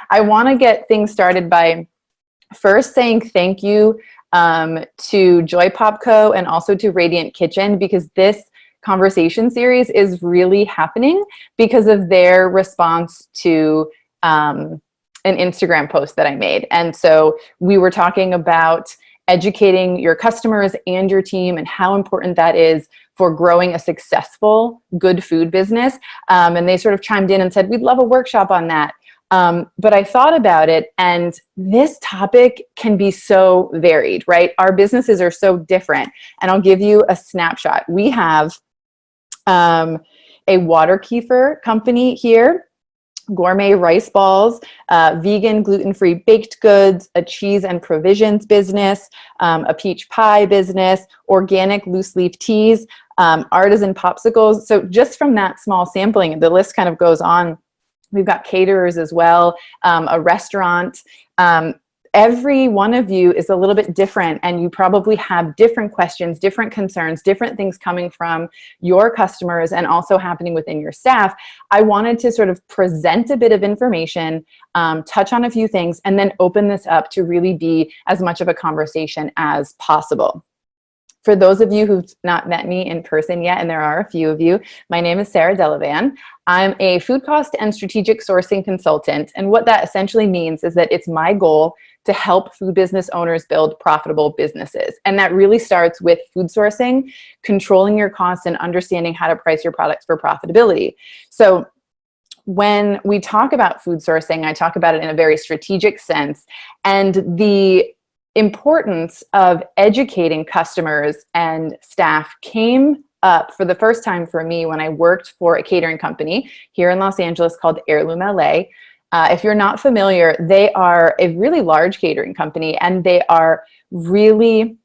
I want to get things started by first saying thank you to Joy Popco and also to Radiant Kitchen, because this conversation series is really happening because of their response to an Instagram post that I made. And so we were talking about educating your customers and your team and how important that is for growing a successful, good food business. And they sort of chimed in and said, we'd love a workshop on that. But I thought about it, and this topic can be so varied, right? Our businesses are so different. And I'll give you a snapshot. We have a water kefir company here, gourmet rice balls, vegan, gluten-free baked goods, a cheese and provisions business, a peach pie business, organic loose leaf teas, artisan popsicles. So just from that small sampling, the list kind of goes on. We've got caterers as well, a restaurant. Every one of you is a little bit different, and you probably have different questions, different concerns, different things coming from your customers and also happening within your staff. I wanted to sort of present a bit of information, touch on a few things, and then open this up to really be as much of a conversation as possible. For those of you who've not met me in person yet, and there are a few of you, my name is Sarah Delavan. I'm a food cost and strategic sourcing consultant. And what that essentially means is that it's my goal to help food business owners build profitable businesses. And that really starts with food sourcing, controlling your costs, and understanding how to price your products for profitability. So when we talk about food sourcing, I talk about it in a very strategic sense. And the importance of educating customers and staff came up for the first time for me when I worked for a catering company here in Los Angeles called Heirloom LA. If you're not familiar, they are a really large catering company, and they are really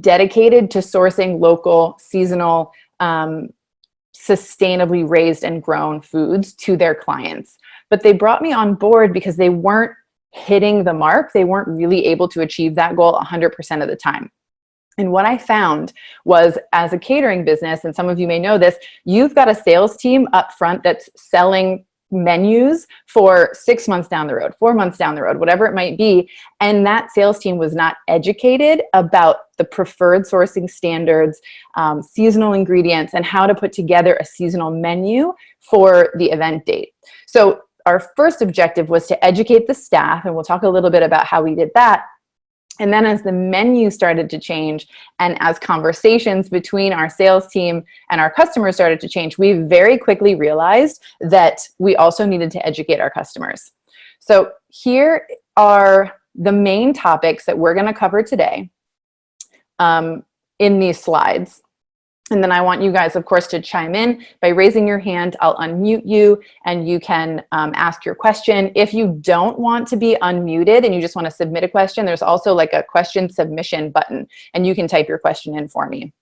dedicated to sourcing local, seasonal, sustainably raised and grown foods to their clients. But they brought me on board because they weren't hitting the mark. They weren't really able to achieve that goal 100% of the time. And what I found was, as a catering business, and some of you may know this, you've got a sales team up front that's selling menus for 6 months down the road, 4 months down the road, whatever it might be. And that sales team was not educated about the preferred sourcing standards, seasonal ingredients, and how to put together a seasonal menu for the event date. So our first objective was to educate the staff, and we'll talk a little bit about how we did that. And then as the menu started to change, and as conversations between our sales team and our customers started to change, we very quickly realized that we also needed to educate our customers. So here are the main topics that we're going to cover today in these slides. And then I want you guys, of course, to chime in by raising your hand. I'll unmute you, and you can ask your question. If you don't want to be unmuted and you just want to submit a question, there's also like a question submission button, and you can type your question in for me.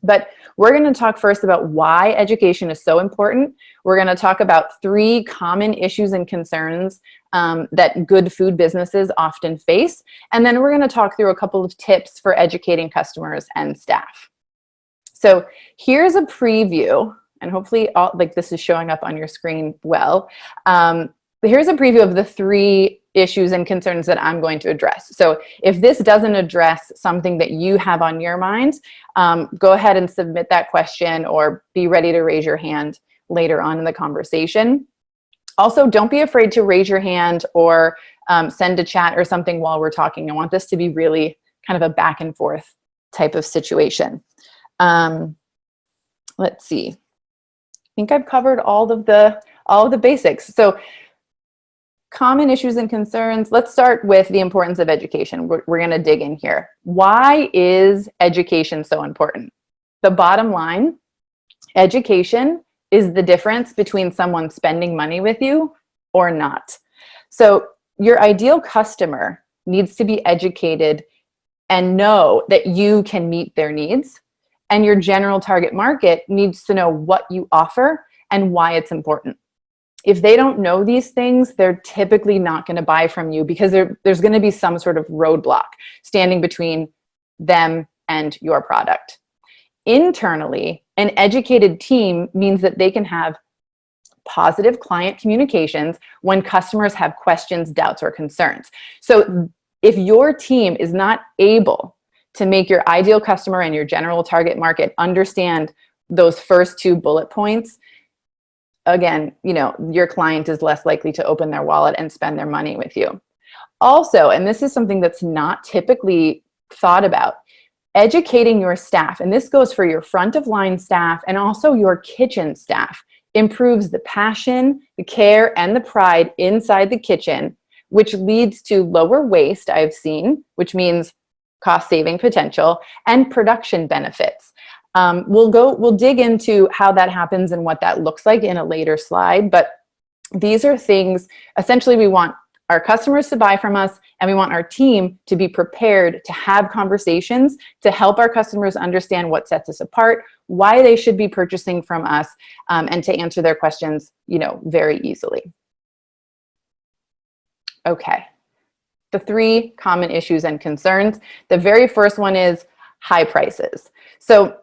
But we're going to talk first about why education is so important. We're going to talk about 3 common issues and concerns that good food businesses often face. And then we're going to talk through a couple of tips for educating customers and staff. So here's a preview, and hopefully this is showing up on your screen well. Here's a preview of the 3 issues and concerns that I'm going to address. So if this doesn't address something that you have on your mind, go ahead and submit that question, or be ready to raise your hand later on in the conversation. Also, don't be afraid to raise your hand or send a chat or something while we're talking. I want this to be really kind of a back and forth type of situation. Let's see. I think I've covered all of the basics. So common issues and concerns. Let's start with the importance of education. We're going to dig in here. Why is education so important? The bottom line, education is the difference between someone spending money with you or not. So your ideal customer needs to be educated and know that you can meet their needs. And your general target market needs to know what you offer and why it's important. If they don't know these things, they're typically not going to buy from you, because there's going to be some sort of roadblock standing between them and your product. Internally, an educated team means that they can have positive client communications when customers have questions, doubts, or concerns. So if your team is not able to make your ideal customer and your general target market understand those first two bullet points, again, your client is less likely to open their wallet and spend their money with you. Also, and this is something that's not typically thought about, educating your staff, and this goes for your front of line staff and also your kitchen staff, improves the passion, the care, and the pride inside the kitchen, which leads to lower waste, I've seen, which means cost saving potential, and production benefits. We'll dig into how that happens and what that looks like in a later slide, but these are things, essentially we want our customers to buy from us, and we want our team to be prepared to have conversations to help our customers understand what sets us apart, why they should be purchasing from us, and to answer their questions, very easily. Okay, the 3 common issues and concerns. The very first one is high prices. So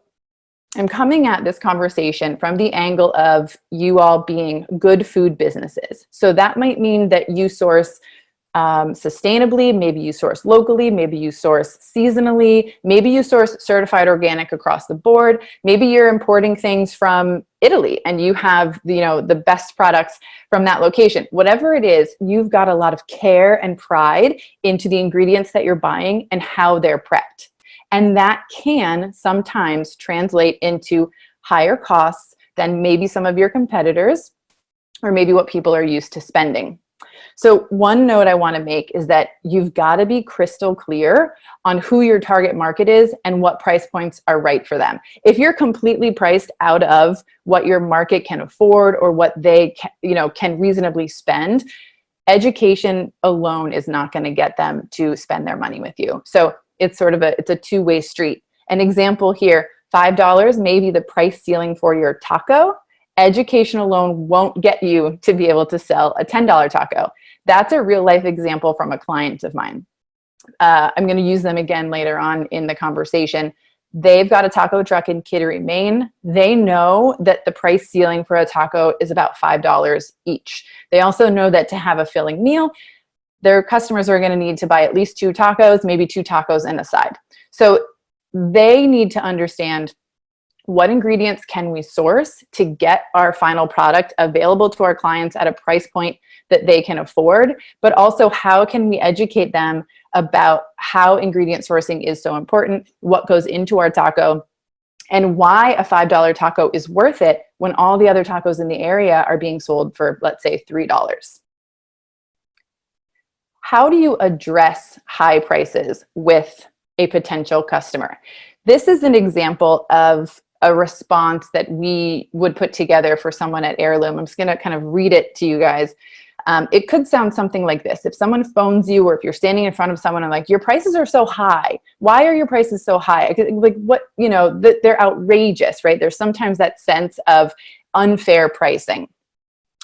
I'm coming at this conversation from the angle of you all being good food businesses. So that might mean that you source sustainably, maybe you source locally, maybe you source seasonally, maybe you source certified organic across the board, maybe you're importing things from Italy and you have the best products from that location. Whatever it is, you've got a lot of care and pride into the ingredients that you're buying and how they're prepped. And that can sometimes translate into higher costs than maybe some of your competitors, or maybe what people are used to spending. So one note I want to make is that you've got to be crystal clear on who your target market is and what price points are right for them. If you're completely priced out of what your market can afford or what they can reasonably spend, education alone is not going to get them to spend their money with you. So it's sort of a two-way street. An example here, $5 may be the price ceiling for your taco. Education alone won't get you to be able to sell a $10 taco. That's a real life example from a client of mine. I'm going to use them again later on in the conversation. They've got a taco truck in Kittery, Maine. They know that the price ceiling for a taco is about $5 each. They also know that to have a filling meal, their customers are going to need to buy at least 2 tacos, maybe 2 tacos and a side. So they need to understand what ingredients can we source to get our final product available to our clients at a price point that they can afford, but also how can we educate them about how ingredient sourcing is so important, what goes into our taco, and why a $5 taco is worth it when all the other tacos in the area are being sold for, let's say, $3. How do you address high prices with a potential customer? This is an example of a response that we would put together for someone at Heirloom. I'm just going to kind of read it to you guys. It could sound something like this. If someone phones you, or if you're standing in front of someone and like, your prices are so high. Why are your prices so high? Like, what, they're outrageous, right? There's sometimes that sense of unfair pricing.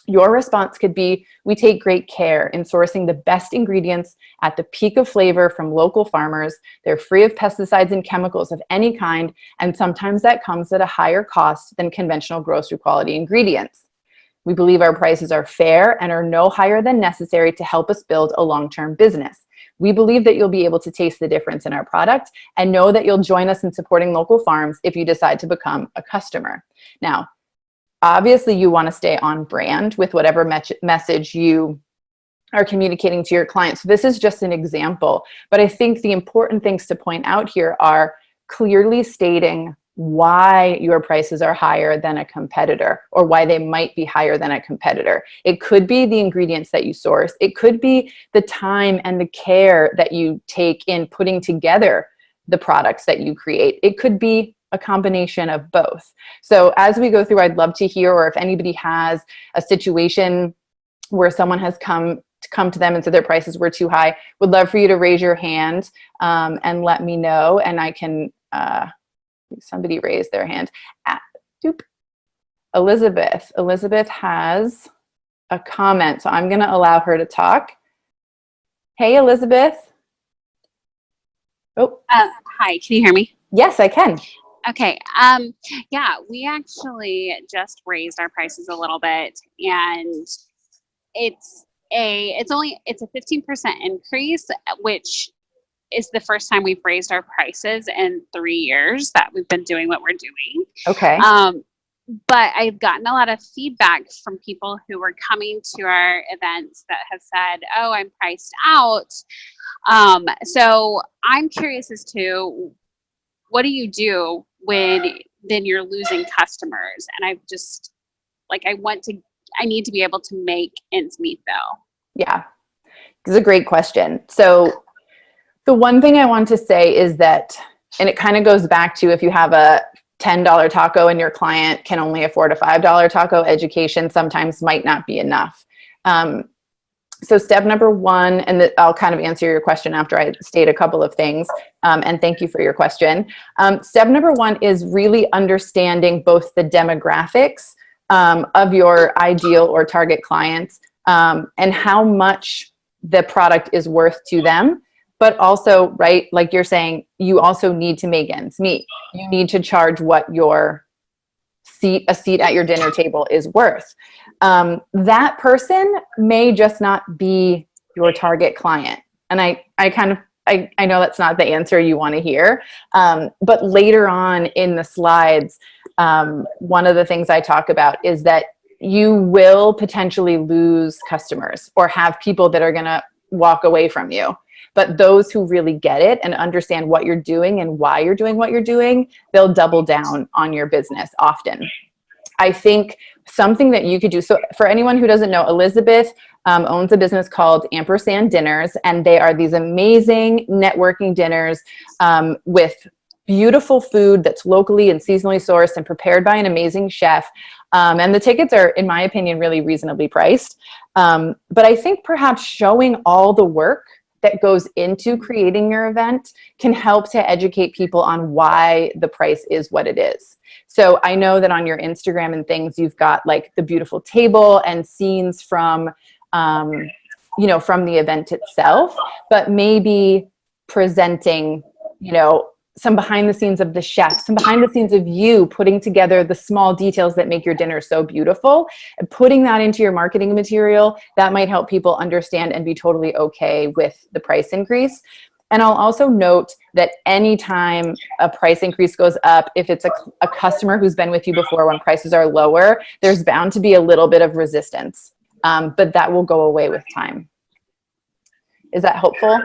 Your response could be, we take great care in sourcing the best ingredients at the peak of flavor from local farmers. They're free of pesticides and chemicals of any kind, and sometimes that comes at a higher cost than conventional grocery quality ingredients. We believe our prices are fair and are no higher than necessary to help us build a long-term business. We believe that you'll be able to taste the difference in our product and know that you'll join us in supporting local farms if you decide to become a customer. Now, obviously, you want to stay on brand with whatever message you are communicating to your clients. So this is just an example, but I think the important things to point out here are clearly stating why your prices are higher than a competitor, or why they might be higher than a competitor. It could be the ingredients that you source. It could be the time and the care that you take in putting together the products that you create. It could be a combination of both. So as we go through, I'd love to hear, or if anybody has a situation where someone has come to them and said their prices were too high, would love for you to raise your hand and let me know, and I can, somebody raised their hand. Elizabeth has a comment, so I'm going to allow her to talk. Hey, Elizabeth. Oh. Hi, can you hear me? Yes, I can. Okay. Yeah, we actually just raised our prices a little bit, and it's a 15% increase, which is the first time we've raised our prices in 3 years that we've been doing what we're doing. Okay. But I've gotten a lot of feedback from people who were coming to our events that have said, "Oh, I'm priced out." So I'm curious as to, what do you do when then you're losing customers? And I've just like I need to be able to make ends meet though. Yeah, it's a great question. So the one thing I want to say is that, and it kind of goes back to, if you have a $10 taco and your client can only afford a $5 taco, education sometimes might not be enough. So step number one, and I'll kind of answer your question after I state a couple of things, and thank you for your question. Step number one is really understanding both the demographics of your ideal or target clients, and how much the product is worth to them. But also, right, like you're saying, you also need to make ends meet. You need to charge what a seat at your dinner table is worth. That person may just not be your target client. And I know that's not the answer you want to hear. But later on in the slides, one of the things I talk about is that you will potentially lose customers or have people that are going to walk away from you. But those who really get it and understand what you're doing and why you're doing what you're doing, they'll double down on your business often. I think something that you could do, so for anyone who doesn't know, Elizabeth owns a business called Ampersand Dinners, and they are these amazing networking dinners with beautiful food that's locally and seasonally sourced and prepared by an amazing chef. And the tickets are, in my opinion, really reasonably priced. But I think perhaps showing all the work that goes into creating your event can help to educate people on why the price is what it is. So I know that on your Instagram and things, you've got like the beautiful table and scenes from, from the event itself, but maybe presenting, some behind the scenes of the chef, some behind the scenes of you putting together the small details that make your dinner so beautiful, and putting that into your marketing material, that might help people understand and be totally okay with the price increase. And I'll also note that anytime a price increase goes up, if it's a customer who's been with you before when prices are lower, there's bound to be a little bit of resistance, but that will go away with time. Is that helpful?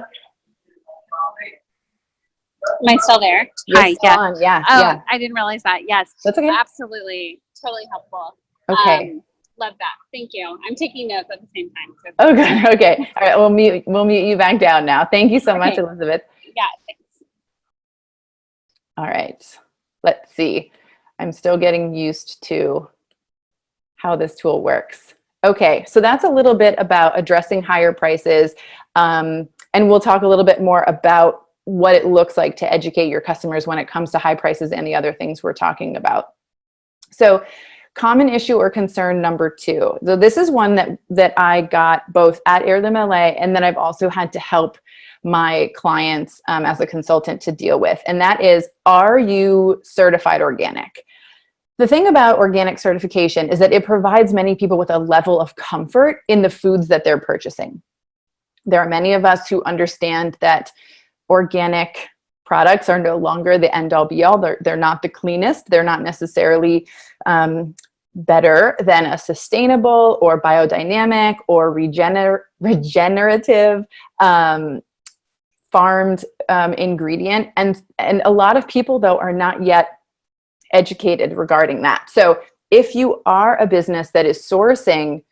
Am I still there? Yes, Hi. Yeah. Oh, yeah. I didn't realize that. Yes. That's okay. Absolutely. Totally helpful. Okay. Love that. Thank you. I'm taking notes at the same time. So okay. Okay. All right. We'll mute you back down now. Thank you so much, Elizabeth. Yeah. Thanks. All right. Let's see. I'm still getting used to how this tool works. Okay. So that's a little bit about addressing higher prices. And we'll talk a little bit more about what it looks like to educate your customers when it comes to high prices and the other things we're talking about. So common issue or concern number 2. So this is one that I got both at Heirloom LA, and then I've also had to help my clients as a consultant to deal with. And that is, are you certified organic? The thing about organic certification is that it provides many people with a level of comfort in the foods that they're purchasing. There are many of us who understand that organic products are no longer the end all be all. They're not the cleanest. They're not necessarily better than a sustainable or biodynamic or regenerative farmed ingredient. And a lot of people, though, are not yet educated regarding that. So if you are a business that is sourcing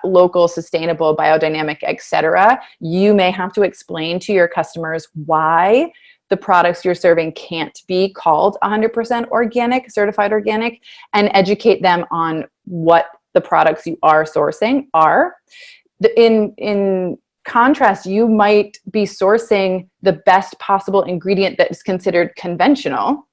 local, sustainable, biodynamic, etc., you may have to explain to your customers why the products you're serving can't be called 100% organic, certified organic, and educate them on what the products you are sourcing are. In contrast, you might be sourcing the best possible ingredient that is considered conventional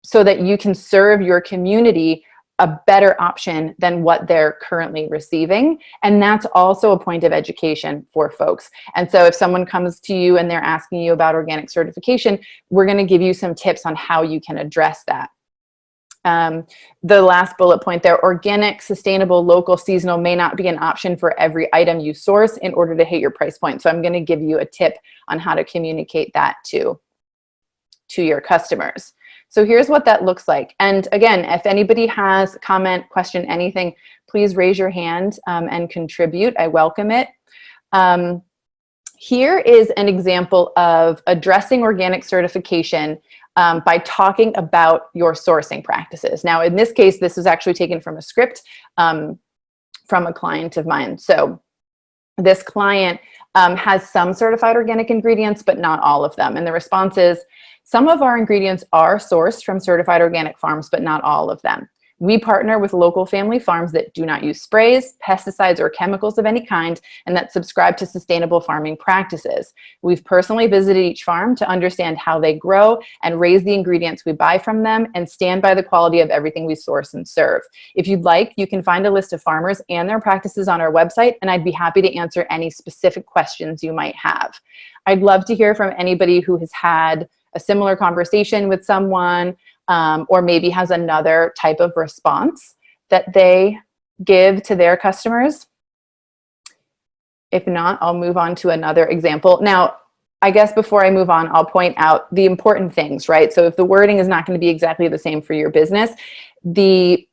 so that you can serve your community a better option than what they're currently receiving. And that's also a point of education for folks. And so if someone comes to you and they're asking you about organic certification, we're going to give you some tips on how you can address that. The last bullet point there, organic, sustainable, local, seasonal may not be an option for every item you source in order to hit your price point. So I'm going to give you a tip on how to communicate that to your customers. So here's what that looks like. And again, if anybody has comment, question, anything, please raise your hand and contribute. I welcome it. Here is an example of addressing organic certification by talking about your sourcing practices. Now, in this case, this was actually taken from a script from a client of mine. So this client has some certified organic ingredients, but not all of them. And the response is, some of our ingredients are sourced from certified organic farms, but not all of them. We partner with local family farms that do not use sprays, pesticides, or chemicals of any kind, and that subscribe to sustainable farming practices. We've personally visited each farm to understand how they grow and raise the ingredients we buy from them, and stand by the quality of everything we source and serve. If you'd like, you can find a list of farmers and their practices on our website, and I'd be happy to answer any specific questions you might have. I'd love to hear from anybody who has had a similar conversation with someone, or maybe has another type of response that they give to their customers. If not, I'll move on to another example. Now, I guess before I move on, I'll point out the important things, right? So if the wording is not going to be exactly the same for your business, the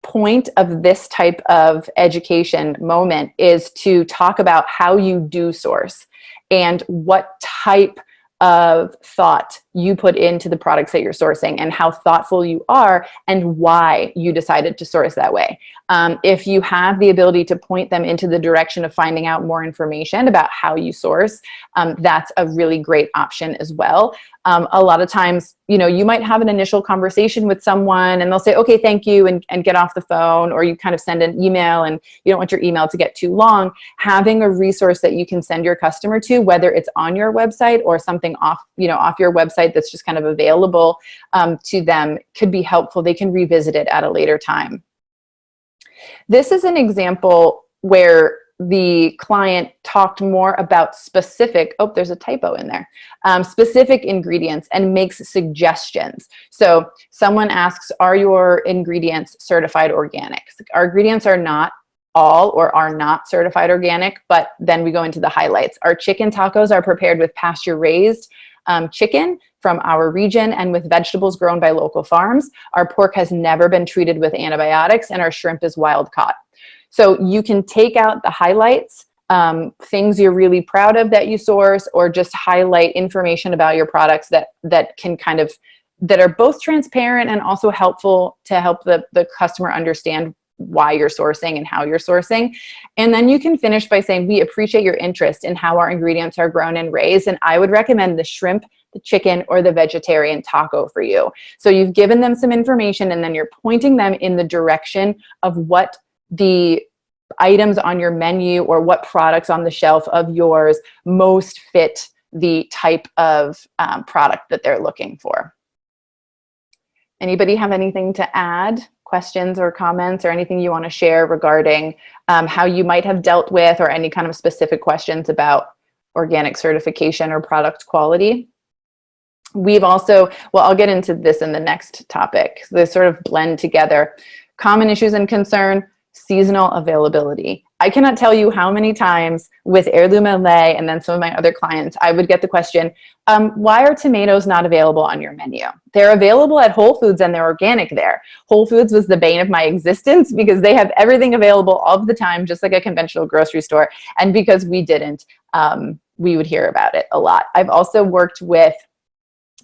point of this type of education moment is to talk about how you do source and what type of thought you put into the products that you're sourcing, and how thoughtful you are and why you decided to source that way. If you have the ability to point them into the direction of finding out more information about how you source, that's a really great option as well. A lot of times, you know, you might have an initial conversation with someone and they'll say, okay, thank you, and get off the phone, or you kind of send an email and you don't want your email to get too long. Having a resource that you can send your customer to, whether it's on your website or something off your website that's just kind of available to them, could be helpful. They can revisit it at a later time. This is an example where the client talked more about specific, oh, there's a typo in there, specific ingredients, and makes suggestions. So someone asks, are your ingredients certified organic? Our ingredients are not all or are not certified organic, but then we go into the highlights. Our chicken tacos are prepared with pasture-raised chicken from our region and with vegetables grown by local farms. Our pork has never been treated with antibiotics, and our shrimp is wild caught. So you can take out the highlights, things you're really proud of that you source, or just highlight information about your products that can kind of, that are both transparent and also helpful to help the customer understand why you're sourcing and how you're sourcing. And then you can finish by saying, we appreciate your interest in how our ingredients are grown and raised, and I would recommend the shrimp, the chicken, or the vegetarian taco for you. So you've given them some information, and then you're pointing them in the direction of what the items on your menu or what products on the shelf of yours most fit the type of product that they're looking for. Anybody have anything to add? Questions or comments or anything you want to share regarding how you might have dealt with, or any kind of specific questions about organic certification or product quality? We've also, well, I'll get into this in the next topic. They sort of blend together. Common issues and concern, seasonal availability. I cannot tell you how many times with Heirloom LA and then some of my other clients, I would get the question, why are tomatoes not available on your menu? They're available at Whole Foods and they're organic there. Whole Foods was the bane of my existence because they have everything available all the time, just like a conventional grocery store. And because we didn't, we would hear about it a lot. I've also worked with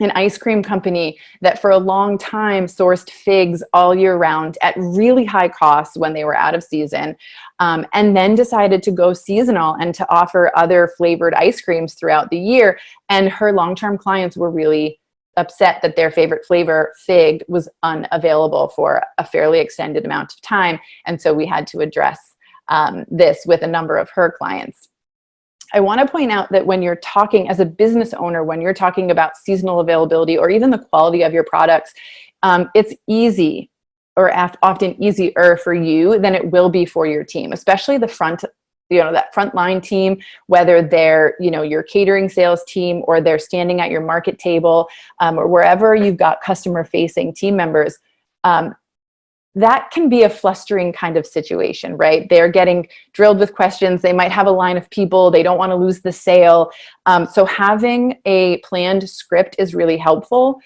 an ice cream company that for a long time sourced figs all year round at really high costs when they were out of season, and then decided to go seasonal and to offer other flavored ice creams throughout the year. And her long-term clients were really upset that their favorite flavor, fig, was unavailable for a fairly extended amount of time. And so we had to address this with a number of her clients. I want to point out that when you're talking as a business owner, when you're talking about seasonal availability or even the quality of your products, it's easy, often easier for you than it will be for your team, especially the front, that frontline team, whether they're, your catering sales team, or they're standing at your market table, or wherever you've got customer facing team members. That can be a flustering kind of situation, right? They're getting drilled with questions. They might have a line of people. They don't want to lose the sale. So having a planned script is really helpful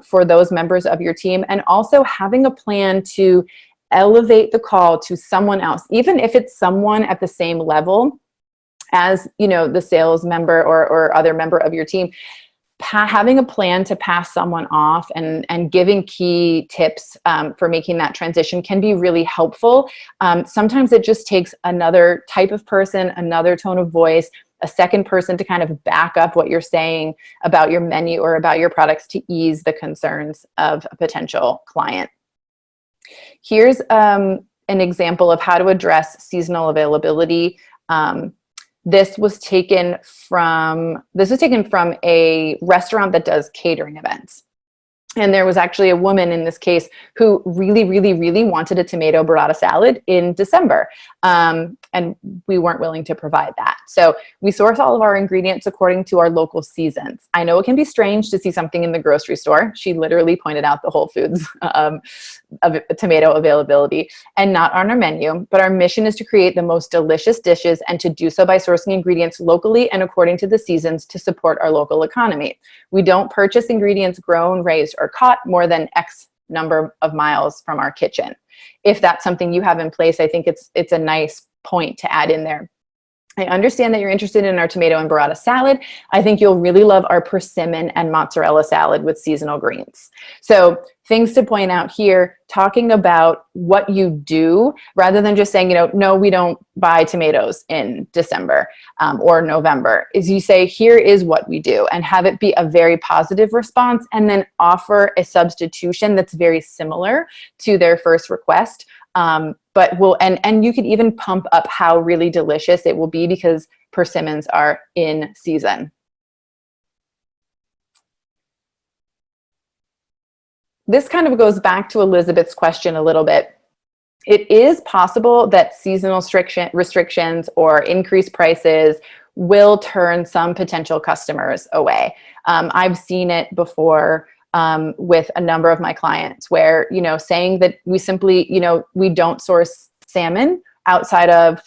for those members of your team. And also having a plan to elevate the call to someone else, even if it's someone at the same level as, the sales member or other member of your team. Having a plan to pass someone off and giving key tips for making that transition can be really helpful. Sometimes it just takes another type of person, another tone of voice, a second person to kind of back up what you're saying about your menu or about your products to ease the concerns of a potential client. Here's an example of how to address seasonal availability. This was taken from a restaurant that does catering events. And there was actually a woman in this case who really, really, really wanted a tomato burrata salad in December. And we weren't willing to provide that. So we source all of our ingredients according to our local seasons. I know it can be strange to see something in the grocery store. She literally pointed out the Whole Foods of tomato availability and not on our menu. But our mission is to create the most delicious dishes, and to do so by sourcing ingredients locally and according to the seasons to support our local economy. We don't purchase ingredients grown, raised, or caught more than X number of miles from our kitchen. If that's something you have in place, I think it's a nice point to add in there. I understand that you're interested in our tomato and burrata salad. I think you'll really love our persimmon and mozzarella salad with seasonal greens. So things to point out here, talking about what you do rather than just saying, no, we don't buy tomatoes in December or November, is you say, here is what we do, and have it be a very positive response, and then offer a substitution that's very similar to their first request. But and you could even pump up how really delicious it will be because persimmons are in season. This kind of goes back to Elizabeth's question a little bit. It is possible that seasonal restrictions or increased prices will turn some potential customers away. I've seen it before with a number of my clients where, saying that we simply, we don't source salmon outside of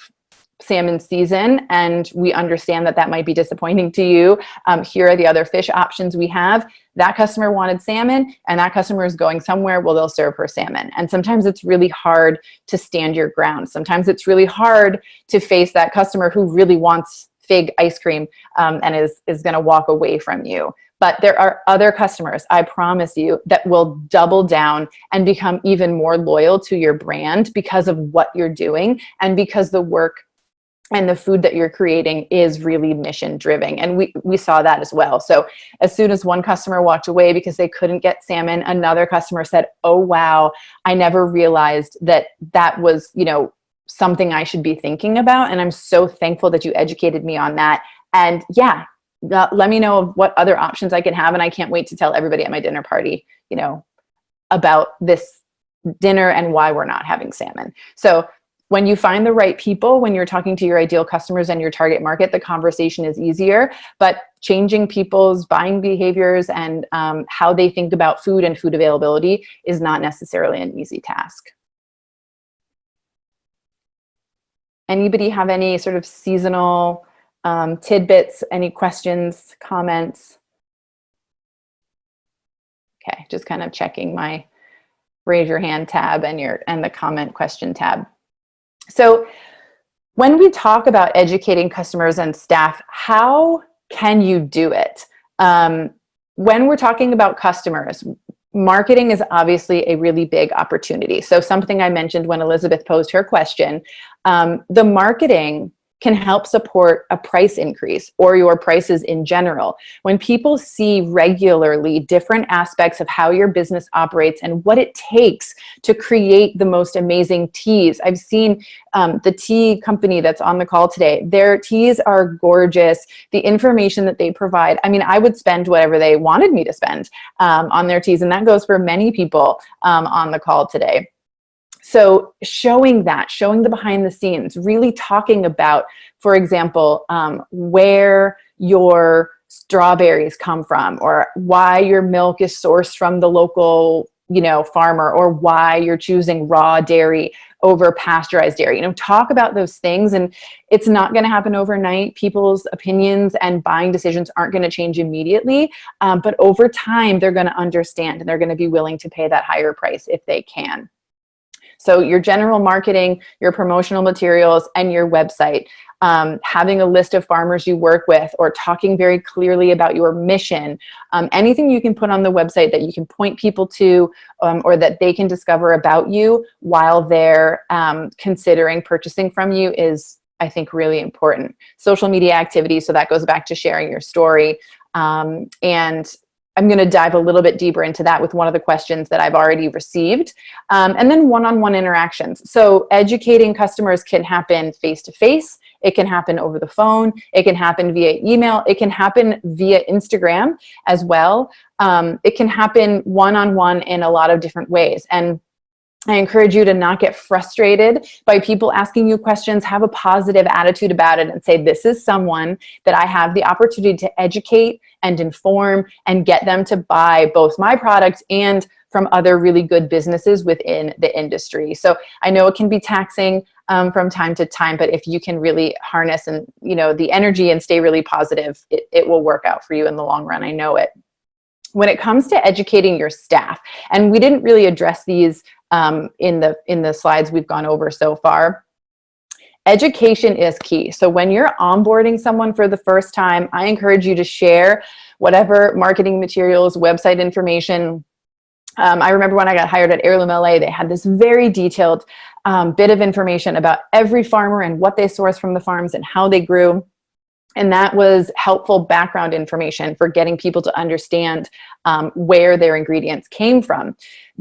salmon season, and we understand that that might be disappointing to you. Here are the other fish options we have. That customer wanted salmon, and that customer is going somewhere, well, they'll serve her salmon. And sometimes it's really hard to stand your ground. Sometimes it's really hard to face that customer who really wants fig ice cream and is going to walk away from you. But there are other customers, I promise you, that will double down and become even more loyal to your brand because of what you're doing and because the work and the food that you're creating is really mission driven. And we saw that as well. So as soon as one customer walked away because they couldn't get salmon, another customer said, oh, wow, I never realized that was, something I should be thinking about. And I'm so thankful that you educated me on that. And yeah, let me know of what other options I can have. And I can't wait to tell everybody at my dinner party, about this dinner and why we're not having salmon. So when you find the right people, when you're talking to your ideal customers and your target market, the conversation is easier. But changing people's buying behaviors and how they think about food and food availability is not necessarily an easy task. Anybody have any sort of seasonal tidbits, any questions, comments? Okay, just kind of checking my raise your hand tab and the comment question tab. So when we talk about educating customers and staff, how can you do it? When we're talking about customers, marketing is obviously a really big opportunity. So something I mentioned when Elizabeth posed her question, the marketing can help support a price increase or your prices in general. When people see regularly different aspects of how your business operates and what it takes to create the most amazing teas. I've seen the tea company that's on the call today. Their teas are gorgeous. The information that they provide, I mean, I would spend whatever they wanted me to spend on their teas. And that goes for many people on the call today. So showing that, showing the behind the scenes, really talking about, for example, where your strawberries come from, or why your milk is sourced from the local, farmer, or why you're choosing raw dairy over pasteurized dairy. Talk about those things. And it's not going to happen overnight. People's opinions and buying decisions aren't going to change immediately. But over time, they're going to understand and they're going to be willing to pay that higher price if they can. So your general marketing, your promotional materials, and your website, having a list of farmers you work with, or talking very clearly about your mission, anything you can put on the website that you can point people to, or that they can discover about you while they're considering purchasing from you is, I think, really important. Social media activity, so that goes back to sharing your story. And I'm going to dive a little bit deeper into that with one of the questions that I've already received. And then one-on-one interactions. So educating customers can happen face-to-face. It can happen over the phone. It can happen via email. It can happen via Instagram as well. It can happen one-on-one in a lot of different ways. And I encourage you to not get frustrated by people asking you questions. Have a positive attitude about it and say, this is someone that I have the opportunity to educate and inform and get them to buy both my product and from other really good businesses within the industry. So I know it can be taxing from time to time, but if you can really harness and the energy and stay really positive, it will work out for you in the long run. I know it. When it comes to educating your staff, and we didn't really address these in the slides we've gone over so far, education is key. So when you're onboarding someone for the first time, I encourage you to share whatever marketing materials, website information. I remember when I got hired at Heirloom LA, they had this very detailed bit of information about every farmer and what they source from the farms and how they grew. And that was helpful background information for getting people to understand where their ingredients came from.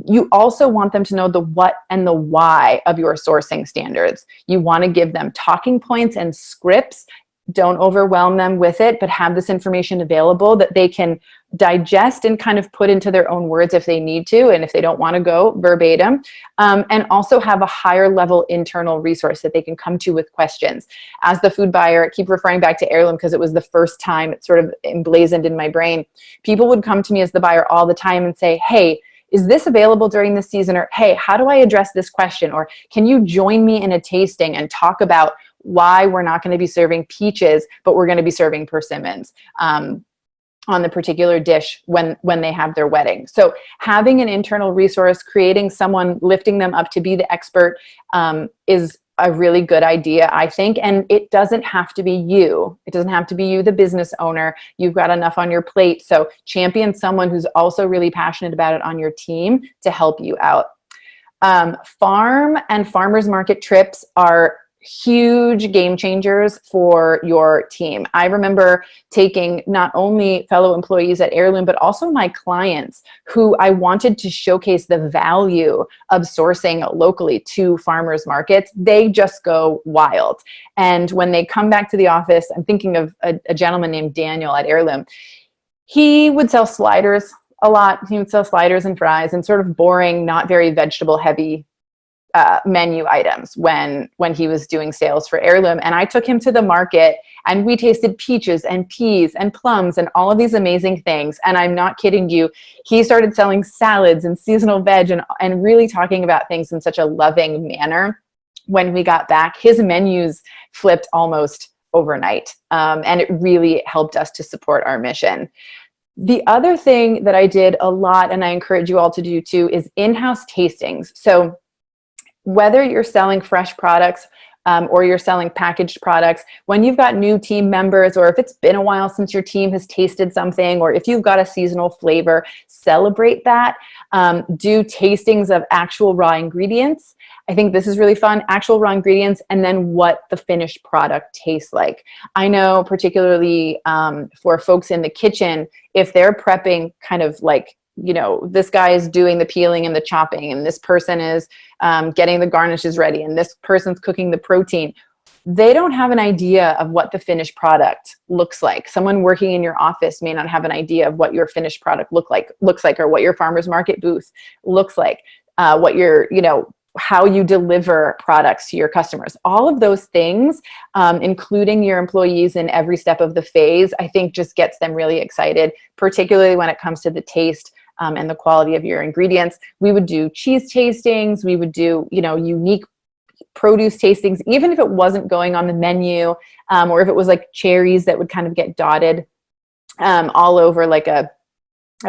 You also want them to know the what and the why of your sourcing standards. You want to give them talking points and scripts. Don't overwhelm them with it, but have this information available that they can digest and kind of put into their own words if they need to, and if they don't want to go verbatim, and also have a higher level internal resource that they can come to with questions. As the food buyer, I keep referring back to Heirloom because it was the first time it sort of emblazoned in my brain. People would come to me as the buyer all the time and say, hey, is this available during the season? Or, hey, how do I address this question? Or can you join me in a tasting and talk about why we're not going to be serving peaches, but we're going to be serving persimmons on the particular dish when they have their wedding. So having an internal resource, creating someone, lifting them up to be the expert is a really good idea, I think. And it doesn't have to be you. It doesn't have to be you, the business owner. You've got enough on your plate. So champion someone who's also really passionate about it on your team to help you out. Farm and farmers market trips are huge game changers for your team. I remember taking not only fellow employees at Heirloom, but also my clients who I wanted to showcase the value of sourcing locally to farmers markets. They just go wild. And when they come back to the office, I'm thinking of a gentleman named Daniel at Heirloom. He would sell sliders a lot. He would sell sliders and fries and sort of boring, not very vegetable heavy menu items when he was doing sales for Heirloom. And I took him to the market and we tasted peaches and peas and plums and all of these amazing things. And I'm not kidding you. He started selling salads and seasonal veg and really talking about things in such a loving manner. When we got back, his menus flipped almost overnight. And it really helped us to support our mission. The other thing that I did a lot, and I encourage you all to do too, is in-house tastings. So whether you're selling fresh products or you're selling packaged products, when you've got new team members, or if it's been a while since your team has tasted something, or if you've got a seasonal flavor, celebrate that. Do tastings of actual raw ingredients. I think this is really fun, actual raw ingredients, and then what the finished product tastes like. I know particularly for folks in the kitchen, if they're prepping kind of like, this guy is doing the peeling and the chopping, and this person is getting the garnishes ready, and this person's cooking the protein. They don't have an idea of what the finished product looks like. Someone working in your office may not have an idea of what your finished product looks like, or what your farmer's market booth looks like, what your, how you deliver products to your customers. All of those things, including your employees in every step of the phase, I think just gets them really excited, particularly when it comes to the taste and the quality of your ingredients. We would do cheese tastings. We would do, unique produce tastings, even if it wasn't going on the menu, or if it was like cherries that would kind of get dotted all over like a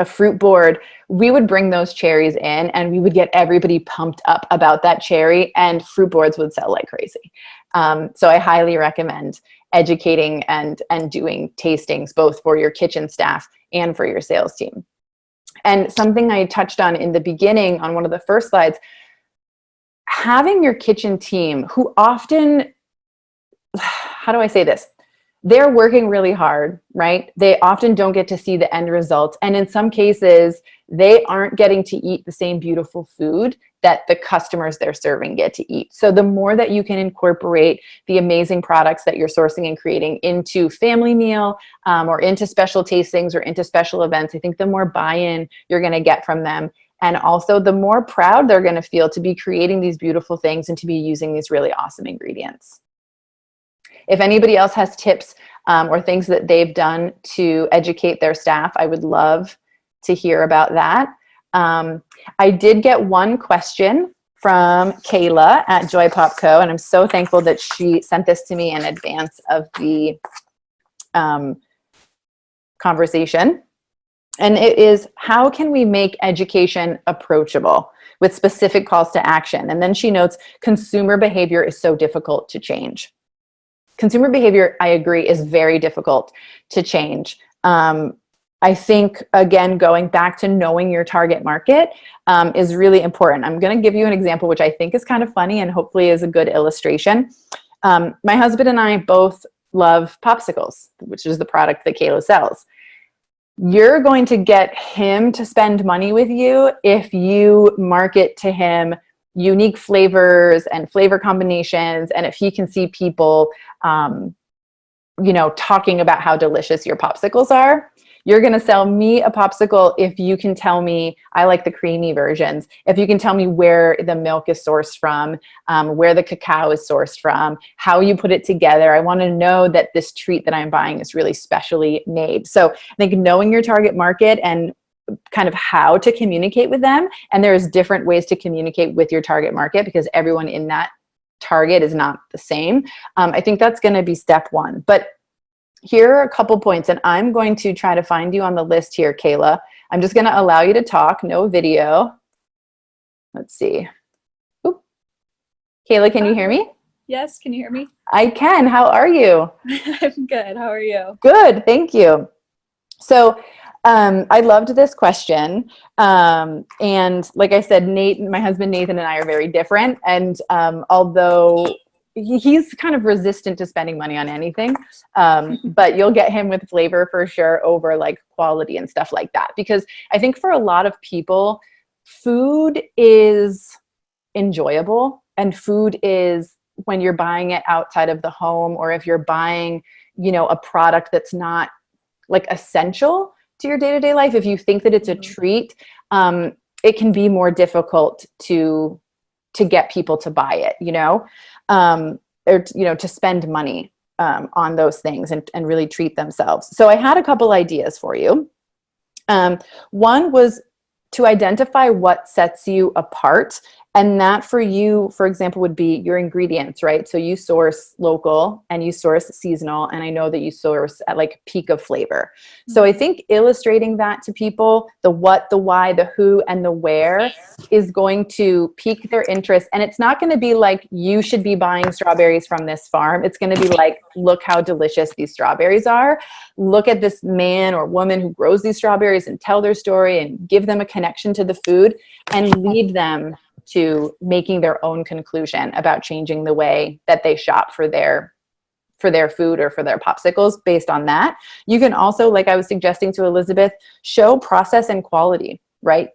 fruit board. We would bring those cherries in and we would get everybody pumped up about that cherry, and fruit boards would sell like crazy. So I highly recommend educating and doing tastings, both for your kitchen staff and for your sales team. And something I touched on in the beginning on one of the first slides, having your kitchen team who often, how do I say this? They're working really hard, right? They often don't get to see the end result. And in some cases, they aren't getting to eat the same beautiful food that the customers they're serving get to eat. So the more that you can incorporate the amazing products that you're sourcing and creating into family meal or into special tastings or into special events, I think the more buy-in you're going to get from them. And also the more proud they're going to feel to be creating these beautiful things and to be using these really awesome ingredients. If anybody else has tips or things that they've done to educate their staff, I would love to hear about that. I did get one question from Kayla at Joy Pop Co., and I'm so thankful that she sent this to me in advance of the conversation. And it is, how can we make education approachable with specific calls to action? And then she notes, consumer behavior is so difficult to change. Consumer behavior, I agree, is very difficult to change. I think, again, going back to knowing your target market is really important. I'm going to give you an example, which I think is kind of funny and hopefully is a good illustration. My husband and I both love popsicles, which is the product that Kayla sells. You're going to get him to spend money with you if you market to him unique flavors and flavor combinations, and if he can see people talking about how delicious your popsicles are. You're going to sell me a popsicle if you can tell me, I like the creamy versions, if you can tell me where the milk is sourced from, where the cacao is sourced from, how you put it together. I want to know that this treat that I'm buying is really specially made. So I think knowing your target market and kind of how to communicate with them, and there's different ways to communicate with your target market because everyone in that target is not the same. I think that's going to be step one. But here are a couple points, and I'm going to try to find you on the list here, Kayla. I'm just going to allow you to talk, no video. Let's see. Oop. Kayla, can you hear me? Yes, can you hear me? I can. How are you? I'm good. How are you? Good, thank you. So I loved this question. And like I said, my husband Nathan and I are very different. And although he's kind of resistant to spending money on anything, but you'll get him with flavor for sure over like quality and stuff like that. Because I think for a lot of people, food is enjoyable, and food is when you're buying it outside of the home, or if you're buying, a product that's not like essential to your day-to-day life. If you think that it's a treat, it can be more difficult to get people to buy it, or to spend money on those things and really treat themselves. So I had a couple ideas for you. One was to identify what sets you apart. And that for you, for example, would be your ingredients, right? So you source local and you source seasonal, and I know that you source at like peak of flavor. So I think illustrating that to people, the what, the why, the who, and the where is going to pique their interest. And it's not going to be like, you should be buying strawberries from this farm. It's going to be like, look how delicious these strawberries are. Look at this man or woman who grows these strawberries, and tell their story and give them a connection to the food and lead them to making their own conclusion about changing the way that they shop for their food or for their popsicles based on that. You can also, like I was suggesting to Elizabeth, show process and quality, right?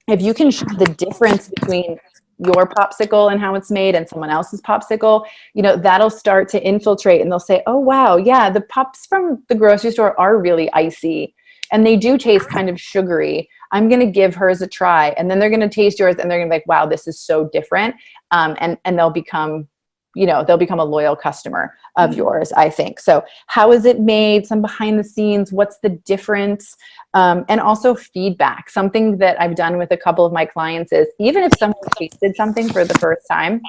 If you can show the difference between your popsicle and how it's made and someone else's popsicle, that'll start to infiltrate, and they'll say, oh, wow, yeah, the pops from the grocery store are really icy and they do taste kind of sugary. I'm going to give hers a try. And then they're going to taste yours and they're going to be like, wow, this is so different. And they'll become, they'll become a loyal customer of yours, I think. So how is it made? Some behind the scenes, what's the difference? And also feedback. Something that I've done with a couple of my clients is, even if someone tasted something for the first time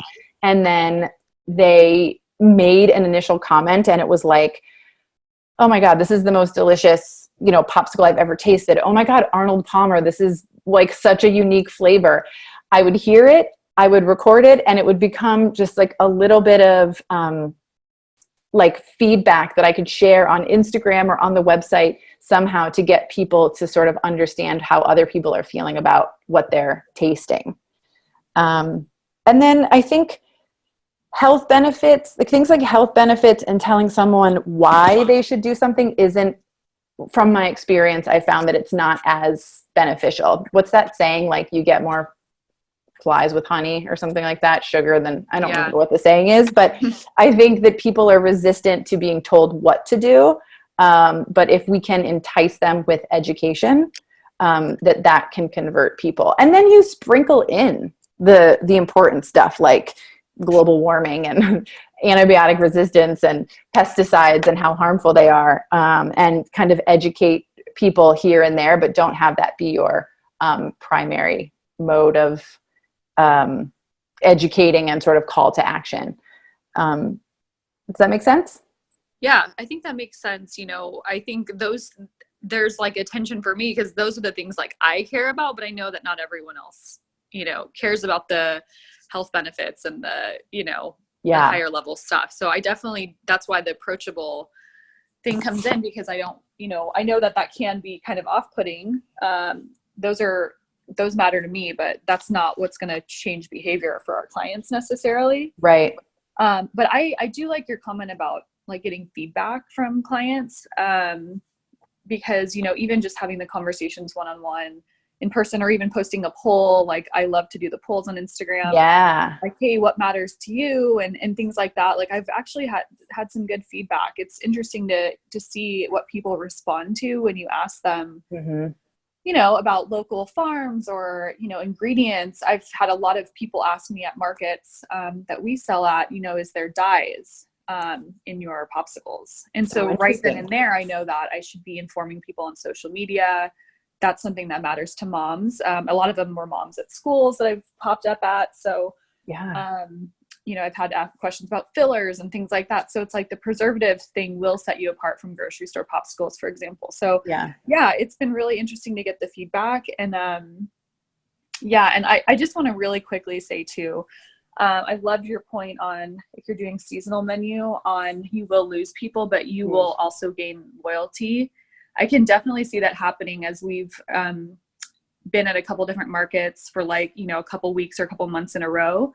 and then they made an initial comment and it was like, oh my God, this is the most delicious, popsicle I've ever tasted. Oh my God, Arnold Palmer, this is like such a unique flavor. I would hear it, I would record it, and it would become just like a little bit of like feedback that I could share on Instagram or on the website somehow to get people to sort of understand how other people are feeling about what they're tasting. And then I think health benefits, like things like health benefits and telling someone why they should do something isn't, from my experience, I found that it's not as beneficial. What's that saying? Like you get more flies with honey or something like that, sugar than, I don't remember what the saying is, but I think that people are resistant to being told what to do. But if we can entice them with education, that can convert people. And then you sprinkle in the important stuff like global warming and antibiotic resistance and pesticides and how harmful they are, and kind of educate people here and there, but don't have that be your primary mode of educating and sort of call to action. Does that make sense? Yeah, I think that makes sense. I think there's like attention for me because those are the things like I care about, but I know that not everyone else, cares about the health benefits and the higher level stuff. So I definitely, that's why the approachable thing comes in, because I don't, I know that can be kind of off-putting. Those matter to me, but that's not what's going to change behavior for our clients necessarily. Right. But I do like your comment about like getting feedback from clients, because, even just having the conversations one-on-one in person, or even posting a poll, like I love to do the polls on Instagram. Yeah. Like, hey, what matters to you? And things like that. Like I've actually had some good feedback. It's interesting to see what people respond to when you ask them, about local farms or, ingredients. I've had a lot of people ask me at markets that we sell at, is there dyes in your popsicles? And so right then and there, I know that I should be informing people on social media. That's something that matters to moms. A lot of them were moms at schools that I've popped up at. So, I've had questions about fillers and things like that. So it's like the preservative thing will set you apart from grocery store popsicles, for example. So it's been really interesting to get the feedback. And and I just want to really quickly say too, I loved your point on if you're doing seasonal menu on you will lose people, but you will also gain loyalty. I can definitely see that happening as we've been at a couple different markets for like, a couple weeks or a couple months in a row,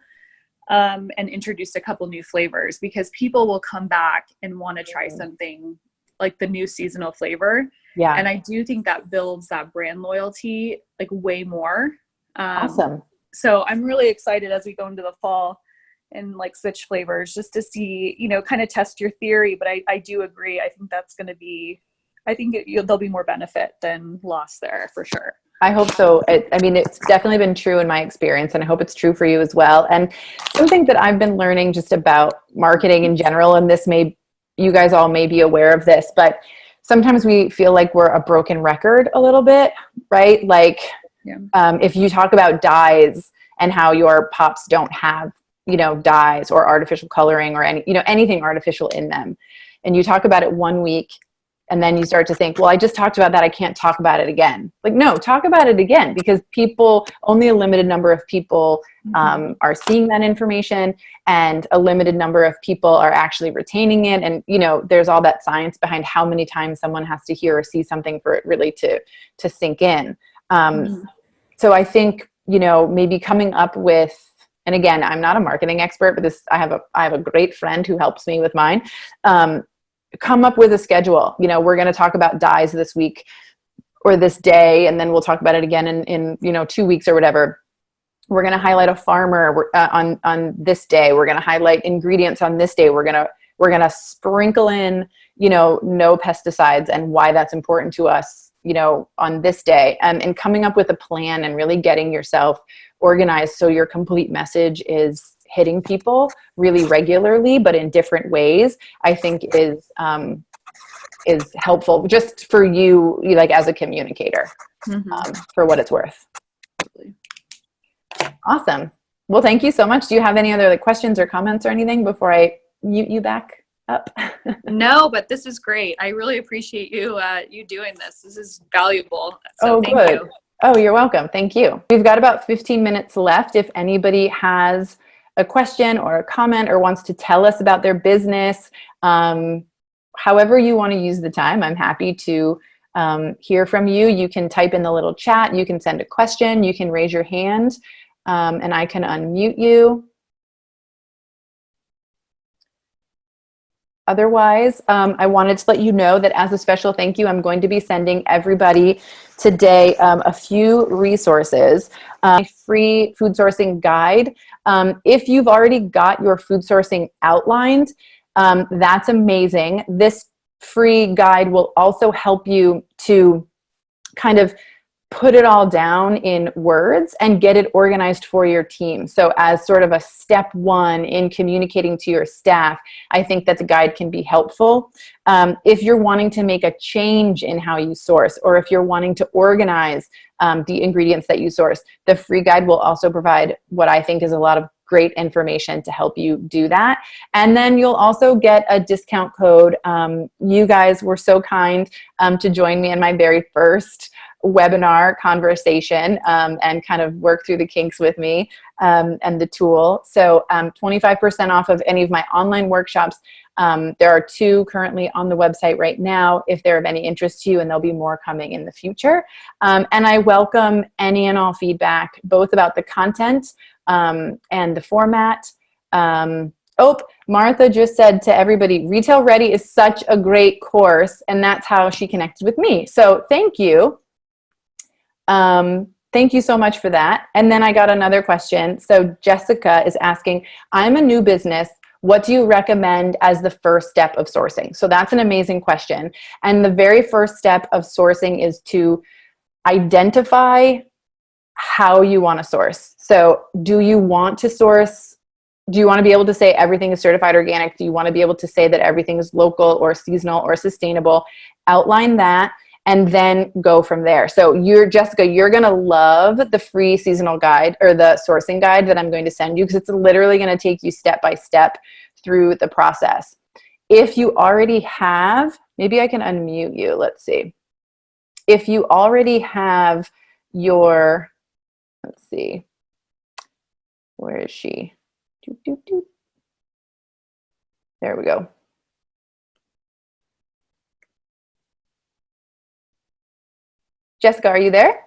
and introduced a couple new flavors, because people will come back and want to try something like the new seasonal flavor. Yeah. And I do think that builds that brand loyalty like way more. Awesome. So I'm really excited as we go into the fall and like switch flavors just to see, kind of test your theory. But I do agree. I think that's going to be, there'll be more benefit than loss there for sure. I hope so. It's definitely been true in my experience, and I hope it's true for you as well. And something that I've been learning just about marketing in general, and you guys all may be aware of this, but sometimes we feel like we're a broken record a little bit, right? Like if you talk about dyes and how your pops don't have, dyes or artificial coloring or anything artificial in them, and you talk about it 1 week, and then you start to think, well, I just talked about that, I can't talk about it again. Like, no, talk about it again, because only a limited number of people are seeing that information, and a limited number of people are actually retaining it. And, there's all that science behind how many times someone has to hear or see something for it really to sink in. So I think, maybe coming up with, and again, I'm not a marketing expert, but I have a great friend who helps me with mine. Come up with a schedule. We're going to talk about dyes this week or this day, and then we'll talk about it again in 2 weeks or whatever. We're going to highlight a farmer on this day. We're going to highlight ingredients on this day. We're going to sprinkle in, no pesticides and why that's important to us you know, on this day, and coming up with a plan and really getting yourself organized so your complete message is hitting people really regularly, but in different ways, I think is helpful just for you, like as a communicator, for what it's worth. Awesome. Well, thank you so much. Do you have any other like questions or comments or anything before I mute you back up? No, but this is great. I really appreciate you doing this. This is valuable. So Oh, thank good. you. Oh, you're welcome. Thank you. We've got about 15 minutes left. If anybody has a question or a comment or wants to tell us about their business, however you want to use the time, I'm happy to hear from you. You can type in the little chat. You can send a question. You can raise your hand, and I can unmute you. Otherwise, I wanted to let you know that as a special thank you, I'm going to be sending everybody today a few resources. A free food sourcing guide. If you've already got your food sourcing outlined, that's amazing. This free guide will also help you to kind of put it all down in words and get it organized for your team. So as sort of a step one in communicating to your staff, I think that the guide can be helpful. If you're wanting to make a change in how you source, or if you're wanting to organize the ingredients that you source, the free guide will also provide what I think is a lot of great information to help you do that. And then you'll also get a discount code. You guys were so kind to join me in my very first webinar conversation and kind of work through the kinks with me and the tool. So 25% off of any of my online workshops. There are 2 currently on the website right now if they're of any interest to you, and there'll be more coming in the future. And I welcome any and all feedback, both about the content and the format. Oh, Martha just said to everybody, Retail Ready is such a great course, and that's how she connected with me. So thank you. Thank you so much for that. And then I got another question. So Jessica is asking, I'm a new business. What do you recommend as the first step of sourcing? So that's an amazing question. And the very first step of sourcing is to identify how you want to source. So do you want to source? Do you want to be able to say everything is certified organic? Do you want to be able to say that everything is local or seasonal or sustainable? Outline that and then go from there. So Jessica, you're going to love the free seasonal guide or the sourcing guide that I'm going to send you, because it's literally going to take you step by step through the process. If you already have, maybe I can unmute you. Let's see. If you already have your, let's see, where is she? There we go. Jessica, are you there?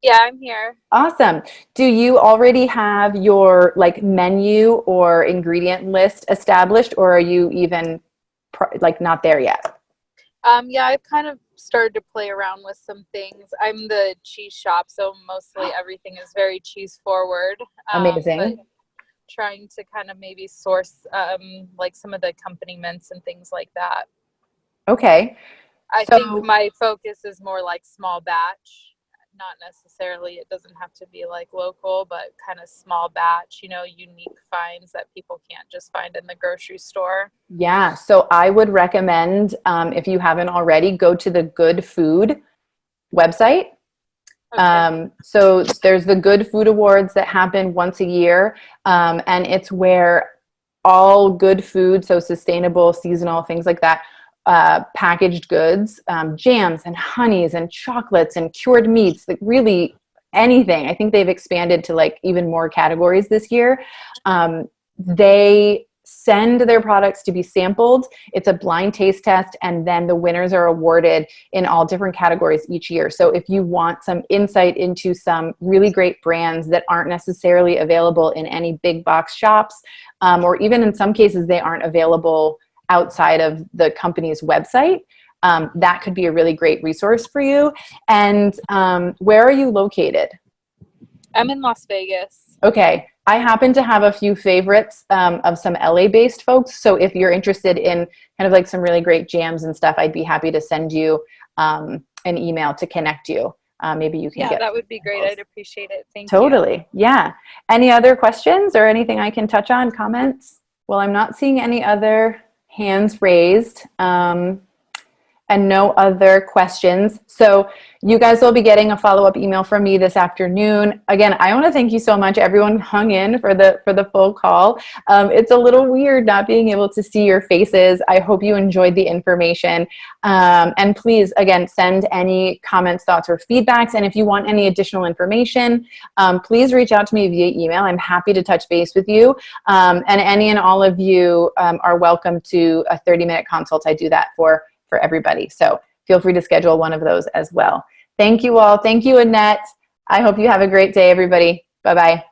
Yeah, I'm here. Awesome. Do you already have your like menu or ingredient list established, or are you even like not there yet? Yeah, I've kind of started to play around with some things. I'm the cheese shop, so mostly everything is very cheese forward. Amazing. But trying to kind of maybe source like some of the accompaniments and things like that. Okay. I think my focus is more like small batch, not necessarily, it doesn't have to be like local, but kind of small batch, you know, unique finds that people can't just find in the grocery store. Yeah. So I would recommend, if you haven't already, go to the Good Food website. Okay. So there's the Good Food Awards that happen once a year. And it's where all good food, so sustainable, seasonal, things like that, packaged goods, jams and honeys and chocolates and cured meats, like really anything. I think they've expanded to like even more categories this year. They send their products to be sampled. It's a blind taste test, and then the winners are awarded in all different categories each year. So if you want some insight into some really great brands that aren't necessarily available in any big box shops, or even in some cases they aren't available outside of the company's website, that could be a really great resource for you. And where are you located? I'm in Las Vegas. Okay. I happen to have a few favorites of some LA-based folks. So if you're interested in kind of like some really great jams and stuff, I'd be happy to send you an email to connect you. Maybe you can Yeah, get that would be great. I'd appreciate it. Thank you. totally. Yeah. Any other questions or anything I can touch on? Comments? Well, I'm not seeing any other hands raised. And no other questions. So you guys will be getting a follow-up email from me this afternoon. Again, I want to thank you so much. Everyone hung in for the full call. It's a little weird not being able to see your faces. I hope you enjoyed the information. And please, again, send any comments, thoughts, or feedbacks. And if you want any additional information, please reach out to me via email. I'm happy to touch base with you. And any and all of you are welcome to a 30-minute consult. I do that for everybody. So feel free to schedule one of those as well. Thank you all. Thank you, Annette. I hope you have a great day, everybody. Bye-bye.